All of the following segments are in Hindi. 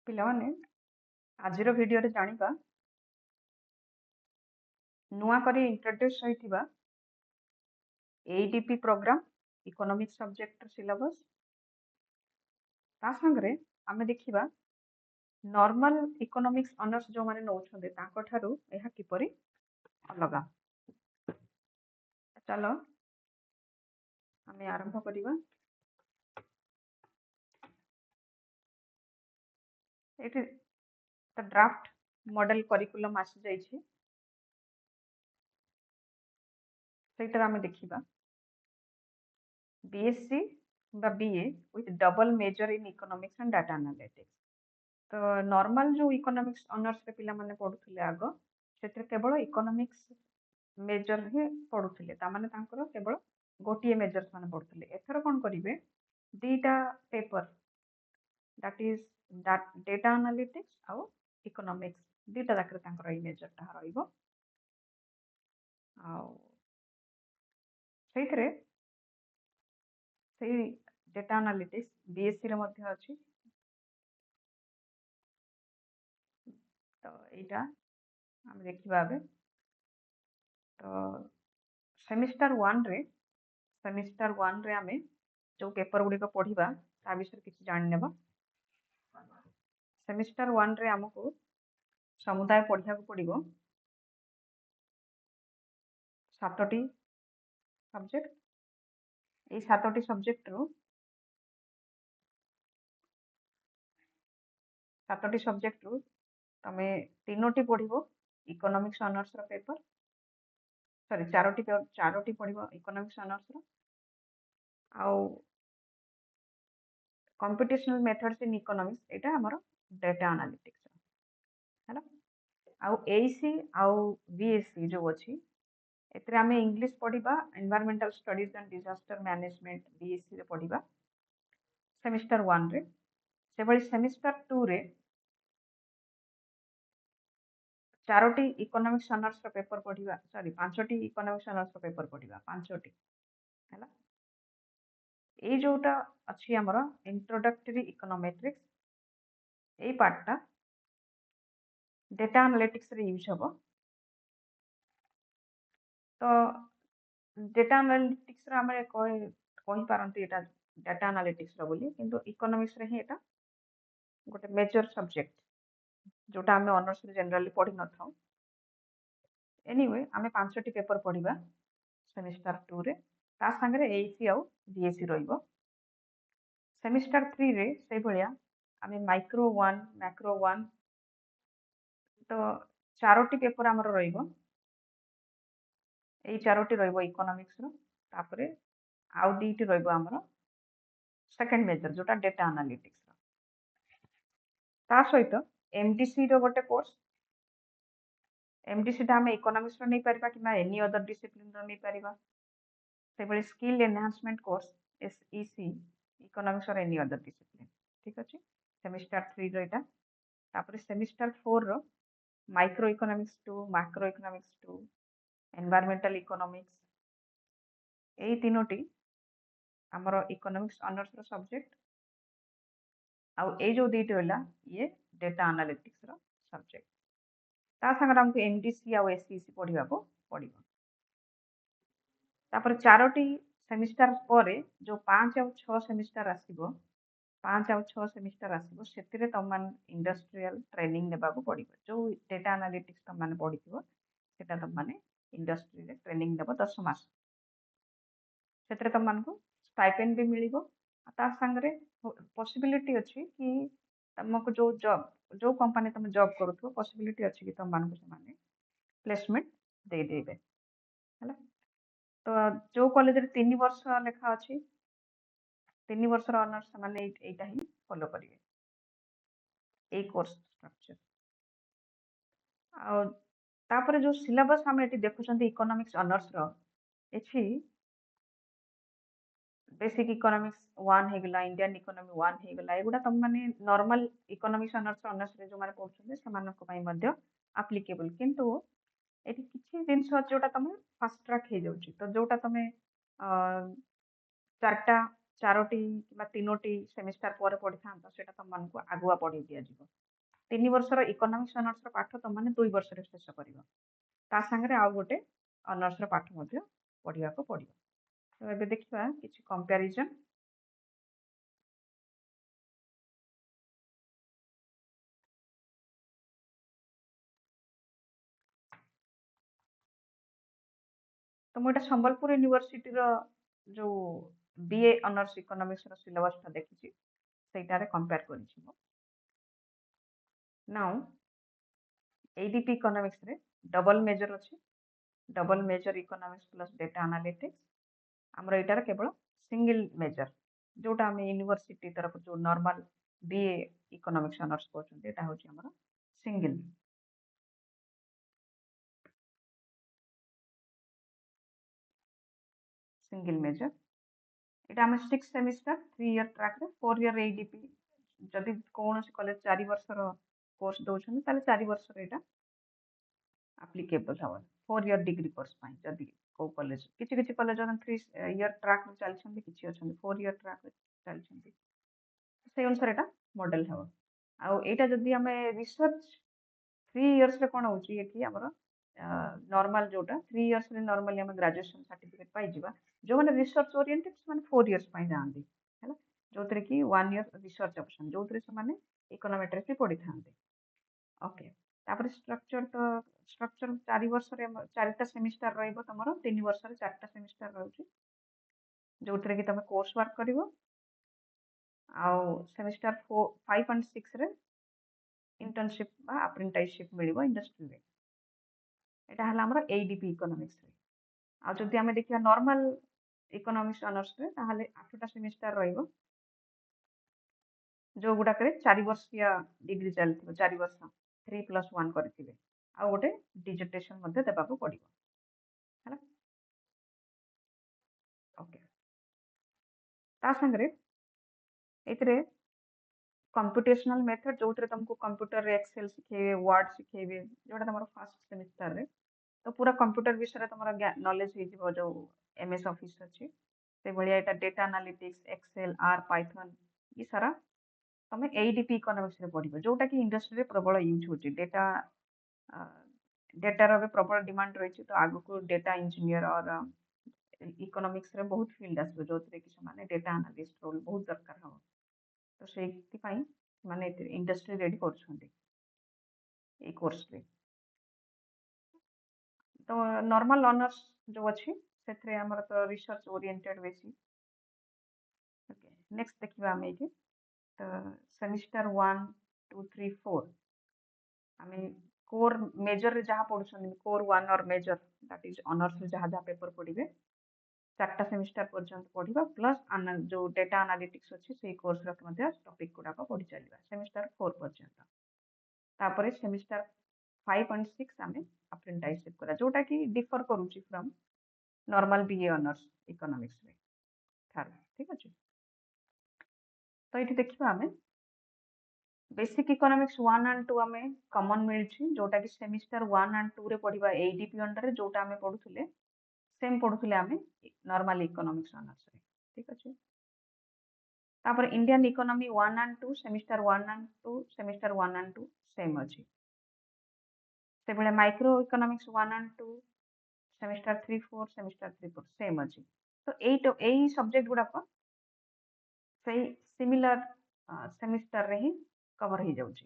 ପିଲାମାନେ ଆଜିର ଭିଡ଼ିଓରେ ଜାଣିବା ନୂଆ କରି ଇଣ୍ଟ୍ରୋଡ୍ୟୁସ୍ ହୋଇଥିବା ADP ପ୍ରୋଗ୍ରାମ ଇକୋନୋମିକ୍ସ ସବଜେକ୍ଟର ସିଲାବସ୍ ତା ସାଙ୍ଗରେ ଆମେ ଦେଖିବା ନର୍ମାଲ ଇକୋନୋମିକ୍ସ ଅନର୍ସ ଯେଉଁମାନେ ନେଉଛନ୍ତି ତାଙ୍କଠାରୁ ଏହା କିପରି ଅଲଗା। ଚାଲ ଆମେ ଆରମ୍ଭ କରିବା। ଏଠି ଡ୍ରାଫ୍ଟ ମଡେଲ କରିକୁଲମ ଆସିଯାଇଛି, ସେଇଟାରେ ଆମେ ଦେଖିବା BSc বা BA with double major in economics and data analytics। तो नॉर्मल जो इकोनॉमिक्स ऑनर्स रे पिला माने पढुथिले आगो सेते केवल इकोनॉमिक्स मेजर ही पढुथिले ता माने तांकर केवल गोटिए मेजर माने पढुथिले। एथर कोन करिवे दीटा paper that is data analytics आउ इकोनॉमिक्स दीटा जाकर तांकर ई मेजर ता रहइबो। आउ सेइथरे सेई डेटा एनालिटिक्स BSc रे मध्ये अछि। तो एटा हम देखिबा बे तो सेमिस्टर 1 रे आमे जो पेपर गुडी को पढिबा ता विषय किछि जानि नेबा। सेमिस्टर 1 रे हमको समुदाय पढिया को पडिबो 7टी सब्जेक्ट। ए 7टी सब्जेक्ट रो 7टी सब्जेक्ट रो तमे 3टी पढिबो इकोनॉमिक्स ऑनर्स रो पेपर, सॉरी 4टी पढिबो इकोनॉमिक्स ऑनर्स रो आउ कंप्यूटेशनल मेथड्स इन इकोनॉमिक्स एटा हमरो डेटा एनालिटिक्स हैला। आउ AC आउ BSc जो अछि एतरे आमे इंग्लिश पढिबा environmental studies and disaster management BSc रे पढिबा सेमिस्टर 1 रे। से बळी सेमिस्टर 2 रे 4टी इकोनॉमिक्स ऑनर्स रो पेपर पढिबा, सॉरी 5टी इकोनॉमिक्स ऑनर्स रो पेपर पढिबा 5टी हैला। ए जोटा अछि हमरो इंट्रोडक्टरी इकोनोमेट्रिक्स ए पार्टटा डेटा एनालिटिक्स रे यूज हबो। तो डेटा एनालिटिक्स रे हमरे कहि पारंती एटा डेटा एनालिटिक्स रो बोली, किंतु इकोनॉमिक्स रे ही एटा गोटे मेजर सब्जेक्ट जोटा हमें ऑनर्स रे जनरली पढि न थाउ। एनीवे हमें 5टी पेपर पढिबा सेमिस्टर 2 रे ता संगे AC आउ BSc रहइबो। सेमिस्टर 3 रे से भलिया हमें माइक्रो 1 मैक्रो 1 तो 4टी पेपर हमर रहइबो। एई 4टी रहइबो इकोनॉमिक्स रो, तापरे आउ दीटी रहइबो हमर सेकंड मेजर जोटा डेटा एनालिटिक्स रो। ता सहित MDC रो गोटे कोर्स, MDC टा हमें इकोनॉमिक्स रो नै परिबा कि एनी अदर डिसिप्लिन रो नै परिबा। से बळे skill enhancement course SEC economics और एनी अदर डिसिप्लिन, ठीक अछि। सेमिस्टर 3 रो एटा, तापरे सेमिस्टर 4 रो micro economics 2 macro economics 2 environmental economics एई तीनोटी हमरो इकोनॉमिक्स ऑनर्स रो सब्जेक्ट आउ ए जो दीटी होला ये डेटा एनालिटिक्स रो सब्जेक्ट। ता संगे हमको MDC आउ SEC पढिबा को पडिबो। तापर 4टी सेमिस्टर परे जो 5 आउ 6 सेमिस्टर आसीबो 5 आउ 6 सेमिस्टर आसीबो सेतिरे तमान इंडस्ट्रियल ट्रेनिंग नेबा को पडिबो। जो डेटा एनालिटिक्स तमान पढिथिबो सेटा तमान इंडस्ट्री रे ट्रेनिंग नेबो 10 मास। सेतिरे तमान को स्टाइपेंड भी मिलिबो। ता संगे पॉसिबिलिटी अछि कि तमको जो कंपनी तुम जॉब करूथो पॉसिबिलिटी अछि कि तमान को समान प्लेसमेंट दे देबे हैला। तो जो कॉलेज रे 3 वर्ष लेखा अछि 3 वर्ष रो ऑनर्स माने एटा ही फॉलो करिवे ए कोर्स स्ट्रक्चर। आ तापर जो सिलेबस हम एटी देखुछंती इकोनॉमिक्स ऑनर्स रो एछि बेसिक इकोनॉमिक्स 1 हे गेला, इंडियन इकोनॉमी 1 हे गेला, एगुडा तम माने नॉर्मल इकोनॉमिक्स ऑनर्स रे जो माने पढुछंती समानक पई मध्ये एप्लीकेबल, किंतु एटी किछि जिंस जोटा तमे फास्ट ट्रैक हे जाउची। तो जोटा तमे चारटा चारोटी किंवा तीनोटी सेमिस्टर पर पढ़ी था सेटा तुमको आगुआ पढ़ी दि जाव 3 वर्षर इकोनॉमिक्स ऑनर्स पाठ तुम मैंने 2 वर्ष शेष कर ता सांगे आउ गोटे ऑनर्स पाठ पढ़ा पड़ो। तो ये देखा किसी कंपैरिजन तो मुझे संबलपुर यूनिवर्सिटी जो बीए ऑनर्स इकोनॉमिक्स सिलेबस देखी से कंपेयर कर नाउ एडीपी इकोनॉमिक्स रे डबल मेजर अच्छी double major economics plus data analytics आमर यार केवल सिंगल मेजर जोटा आम यूनिवर्सिटी तरफ जो नॉर्मल बीए इकोनॉमिक्स ऑनर्स कहते हूँ आमर सिंगल सिंगल मेजर এটা ଆମେ 6 ସେମିଷ୍ଟର 3 ଇୟର ଟ୍ରାକରେ 4 ଇୟର ଏଇଡିପି ଯଦି କୌଣସି କଲେଜ 4 ବର୍ଷର କୋର୍ସ ଦଉଛନ୍ତି ତାହେଲେ 4 ବର୍ଷର ଏଇଟା ଆପ୍ଲିକେବଲ ହେବ 4 ଇୟର ଡିଗ୍ରୀ କୋର୍ସ ପାଇଁ ଯଦି କୋଉ କଲେଜ କିଛି କିଛି କଲେଜ 3 ଇୟର ଟ୍ରାକରେ ଚାଲିଛନ୍ତି କିଛି ଅଛନ୍ତି 4 ଇୟର ଟ୍ରାକରେ ଚାଲିଛନ୍ତି ସେଇ ଅନୁସାରେ ଏଇଟା ମଡେଲ ହେବ ଆଉ ଏଇଟା ଯଦି ଆମେ ରିସର୍ଚ୍ଚ 3 ଇୟର୍ସରେ କ'ଣ ହେଉଛି ଏଠି ଆମର नॉर्मल जोटा 3 इयर्स रे नॉर्मली हम ग्रेजुएशन सर्टिफिकेट पाई जिबा जो माने रिसर्च ओरिएंटेड माने 4 इयर्स पाई जांदी हैला जोतरे की 1 इयर रिसर्च ऑप्शन जोतरे से माने इकोनोमेट्रिक्स पढ़ी थांदे ओके तापर स्ट्रक्चर 4 वर्ष रे 4टा सेमिस्टर रहइबो तमरो 3 वर्ष रे 4टा सेमिस्टर रहउची जोतरे की तमे कोर्स वर्क करिवो आउ सेमिस्टर 4 5 एंड 6 रे इंटर्नशिप बा अप्रेंटिसशिप मिलिबो इंडस्ट्री रे एटा हला हमर एडीपी इकोनॉमिक्स रे आ जदि हमें देखिया नॉर्मल इकोनॉमिक्स ऑनर्स रे ताहले 8टा सेमिस्टर रहइबो जो गुडा करे 4 वर्षिया डिग्री चलथिबो 4 वर्ष 3+1 करथिबे आ गोटे डिजिटेशन मध्ये देबाको पड़िबो हैला ओके ता संगरे एतरे कंप्यूटेशनल मेथड जोतरे तुमको कंप्यूटर रे एक्सेल सिखेबे वर्ड सिखेबे जोटा तमरो फर्स्ट सेमिस्टर रे तो पूरा कंप्यूटर विषय तुम नॉलेज हो जो एमएस ऑफिस अच्छी से भाया यहाँ data analytics Excel R Python ये सारा तुम एडीपी इकोनॉमिक्स रे पढ़ जोटा कि इंडस्ट्री रे प्रबल यूज हो डेटा डेटार प्रबल डिमांड रही तो आग को डेटा इंजीनियर और इकोनॉमिक्स रे बहुत फील्ड आसो जो कि डेटा एनालिस्ट रोल बहुत दरकार हम तो से माने इंडस्ट्री रेडी कर कोर्स रे तो नॉर्मल ऑनर्स जो अच्छी से आमर तो रिसर्च ओरिएंटेड बेसी ओके नेक्स्ट देखिबा हम एठी तो सेमिस्टर 1 2 3 4 आमे कोर मेजर रे जहाँ पढुछन कोर 1 और मेजर दैट इज ऑनर्स रे जहाँ जहाँ पेपर पढ़िबे 4टा सेमिस्टर पर्यंत पढ़िबा प्लस जो डेटा एनालिटिक्स अच्छी से कोर्स रे मध्य टॉपिक गुडाक पढ़ी चलिबा सेमिस्टर 4 पर्यंत तापरे सेमिस्टर 5 एंड 6 आमे अप्रेंटिसशिप करा जोटा कि डिफर करूची from normal BA honours economics रे थार ठीक अछि तो ये देखिबा आमे बेसिक इकोनॉमिक्स 1 एंड 2 आमे कॉमन मिलछि जोटा कि सेमिस्टर 1 एंड 2 रे पढ़िबा एडीपी अंडर रे जोटा आमे पढुथुले सेम पढुथुले आमे नॉर्मल इकोनॉमिक्स ऑनर्स रे ठीक अछि तापर Indian economy 1 and 2 semester 1 and 2 semester 1 and 2 same अछि से बेले micro economics 1 and 2 semester 3 4 semester 3 4 same अछि तो एई सब्जेक्ट गुडाक से सिमिलर सेमिस्टर रे ही कवर हो जाउची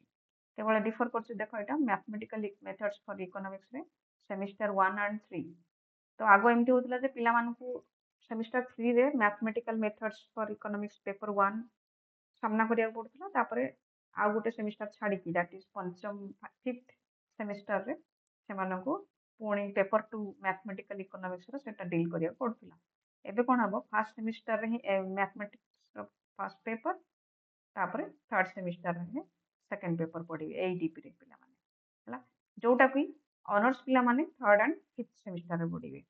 केवल डिफर करछि देखो एटा मैथमेटिकल मेथड्स फॉर इकोनॉमिक्स रे सेमिस्टर 1 एंड 3 तो आगो एमटी होतला जे पिला मानकू सेमिस्टर 3 रे mathematical methods for economics paper 1 सामना करिया पड़थला तापरे आ गोटे सेमिस्टर छाड़ी की दैट इज पंचम 5th सेमिस्टर रे से मानकू पुणी पेपर 2 मैथमेटिकल इकोनॉमिक्स रो सेटा डील करिया पड़थला एबे कोन हबो फर्स्ट सेमिस्टर रे ही मैथमेटिक्स रो फर्स्ट पेपर तापरे थर्ड सेमिस्टर रे सेकंड पेपर पढ़ी एडीपी रे पिला माने हला जोटा कि ऑनर्स पिला माने थर्ड एंड फिफ्थ सेमिस्टर रे पढ़िबे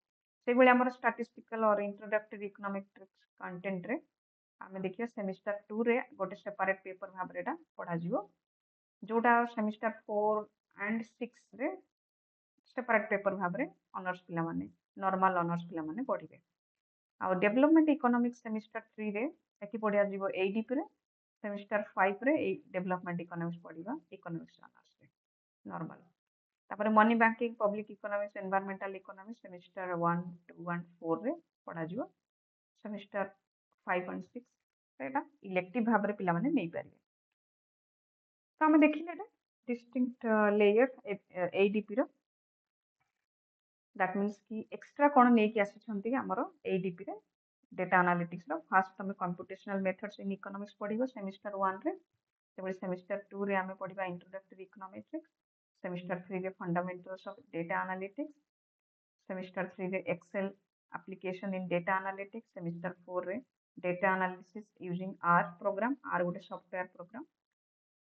से बेले हमर स्टैटिस्टिकल और इंट्रोडक्टरी इकोनॉमेट्रिक्स कंटेंट रे आमे देखियो सेमिस्टर 2 रे गोटे सेपरेट पेपर भाबरे एटा पढ़ा जिवो जोटा सेमिस्टर 4 एंड 6 रे सेपरेट पेपर भाबरे ऑनर्स पिला माने नॉर्मल ऑनर्स पिला माने पढ़िबे आ डेवलपमेंट इकोनॉमिक्स सेमिस्टर 3 रे ଏଠି ପଢିଆ ଯିବ ADP ରେ ସେମିଷ୍ଟର 5 ରେ ଏଇ ଡେଭଲପमेଣ୍ଟ ଇକୋନୋମିକ୍ସ ପଢିବା ଇକୋନୋମିକ୍ସ ଅନର୍ସ ରେ ନର୍ମାଲ। ତାପରେ money banking public economics environmental economics semester 1 2 and 4 रे पढ़ा जिवो सेमिस्टर 5 and 6 एटा इलेक्टिव भाबरे पिला माने नै पारिबे। तो हम देखिले एटा डिस्टिंक्ट लेयर ADP रो दैट मींस कि एक्स्ट्रा कोन नै कि आसी हमरो ADP रे डेटा एनालिटिक्स रो फर्स्ट तुम कंप्यूटेशनल मेथड्स इन इकोनॉमिक्स पढ़िबो सेमिस्टर 1 रे सेबळे सेमिस्टर 2 रे आमे पढ़िबा इंट्रोडक्टरी इकोनॉमेट्रिक्स सेमिस्टर 3 रे fundamentals of data analytics semester 3 रे Excel application in data analytics semester 4 रे data analysis using R program R गोटे सॉफ्टवेयर प्रोग्राम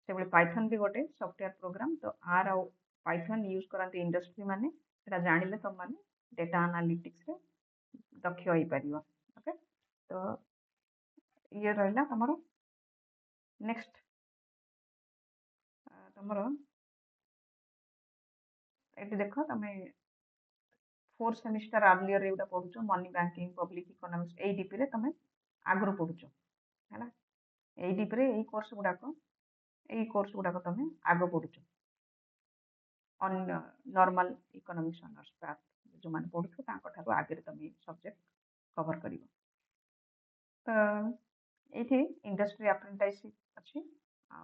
सेबळे पाइथन भी गोटे सॉफ्टवेयर प्रोग्राम तो R और पाइथन यूज करंती इंडस्ट्री माने सेटा जानिले तुम माने डेटा एनालिटिक्स रे दक्ष होई परिबो। ओके तो ये रहला हमरो नेक्स्ट तमरो एटी देखो तमे 4 सेमिस्टर अर्लियर एउडा पढुचो money banking public economics ADP रे तमे आगरो पढुचो हैला ADP रे एई कोर्स गुडा को तमे आगो पढुचो on normal economics honours path जो माने पढुचो तांको ठारो आगे तमे सब्जेक्ट कवर करिवो। तो एठी इंडस्ट्री अप्रेंटिसशिप अछि आ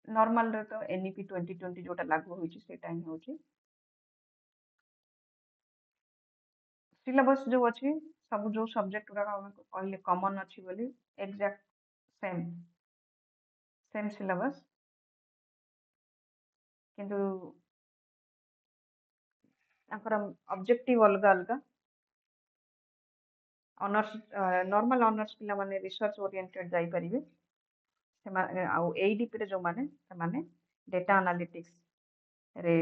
नॉर्मल रे तो NEP 2020 जोटा लागू होइछि सेटा ही होछि सिलेबस जो अछि सब जो सब्जेक्ट गुडा हम कहले कॉमन अछि बोली एग्जैक्ट सेम सिलेबस किंतु ताकर ऑब्जेक्टिव अलग अलग ऑनर्स नॉर्मल ऑनर्स पिला माने रिसर्च ओरिएंटेड जाई परिबे आ ADP रे जो माने से माने डेटा एनालिटिक्स रे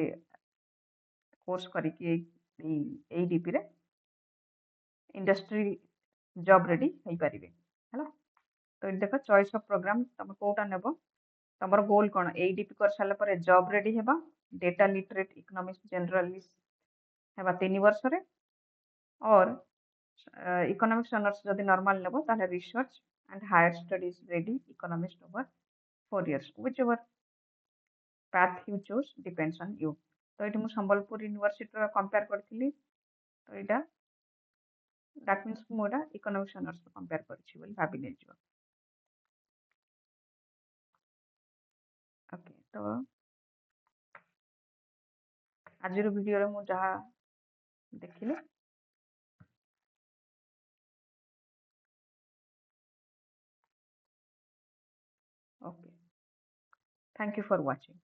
कोर्स करिकि ADP रे इंडस्ट्री जॉब रेडी होई परिबे हैला। तो ये देखो चॉइस ऑफ प्रोग्राम तम कोटा नेबो तमर गोल कोन ADP कर साला पर जॉब रेडी हेबा डेटा लिटरेट इकोनॉमिक्स जनरलिस्ट हेबा 3 वर्ष रे और इकोनॉमिक्स ऑनर्स जदि नॉर्मल नेबो ताले रिसर्च एंड हायर स्टडीज रेडी economics over 4 years whichever path you choose depends on you। तो ये संबलपुर यूनिवर्सिटी कंपेयर करथिली तो एटा दैट मींस मोरा इकोनॉमिक्स ऑनर्स कंपेयर करछि बोली भाबी नै जिवो। ओके तो आज वीडियो रे मु जहा देखिले okay thank you for watching.